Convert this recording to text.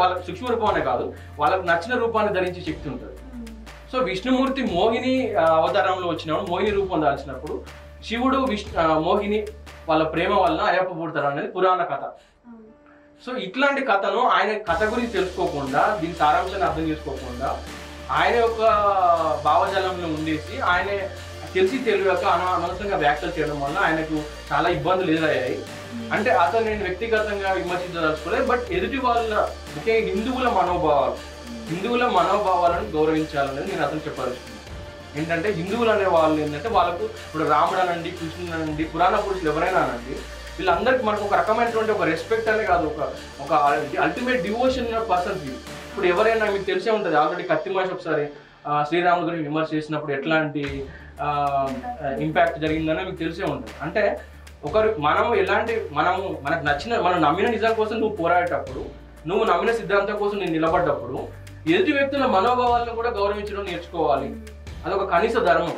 వాళ్ళకి సూక్ష్మ రూపం అనే కాదు, వాళ్ళకి నచ్చిన రూపాన్ని ధరించే శక్తి ఉంటుంది. సో విష్ణుమూర్తి మోహిని అవతారంలో వచ్చినప్పుడు, మోహిని రూపం దాల్చినప్పుడు శివుడు మోహిని వాళ్ళ ప్రేమ వలన అయ్యప్ప పుడతారు అనేది పురాణ కథ. సో ఇట్లాంటి కథను ఆయన కథ గురించి తెలుసుకోకుండా, దీని సారాంశాన్ని అర్థం చేసుకోకుండా, ఆయన యొక్క భావజాలంలో ఉండేసి ఆయన తెలిసి తెలియక అనవసరంగా వ్యాఖ్యలు చేయడం వల్ల ఆయనకు చాలా ఇబ్బందులు ఎదురయ్యాయి. అంటే అతను నేను వ్యక్తిగతంగా విమర్శించదలుచుకోలేదు, బట్ ఎదుటి వాళ్ళ ముఖ్యంగా హిందువుల మనోభావాలను గౌరవించాలనేది నేను అతను చెప్పదలుచుకున్నాను. ఏంటంటే హిందువులు అనే వాళ్ళు ఏంటంటే వాళ్ళకు ఇప్పుడు రాముడు అనండి, కృష్ణుడు అనండి, పురాణ పురుషులు ఎవరైనా అనండి, వీళ్ళందరికీ మనకు ఒక రకమైనటువంటి ఒక రెస్పెక్ట్ అనే కాదు, ఒక అల్టిమేట్ డివోషన్ పర్సన్స్. ఇప్పుడు ఎవరైనా మీకు తెలిసే ఉంటుంది, ఆల్రెడీ కత్తి మహేష్ ఒకసారి శ్రీరాముడు గురించి విమర్శ చేసినప్పుడు ఎట్లాంటి ఇంపాక్ట్ జరిగిందని మీకు తెలిసే ఉంటుంది. అంటే మనకు నచ్చిన మనం నమ్మిన నిజం కోసం నువ్వు పోరాడేటప్పుడు, నువ్వు నమ్మిన సిద్ధాంతం కోసం నేను నిలబడ్డప్పుడు ఎదుటి వ్యక్తుల మనోభావాలను కూడా గౌరవించడం నేర్చుకోవాలి. అదొక కనీస ధర్మం.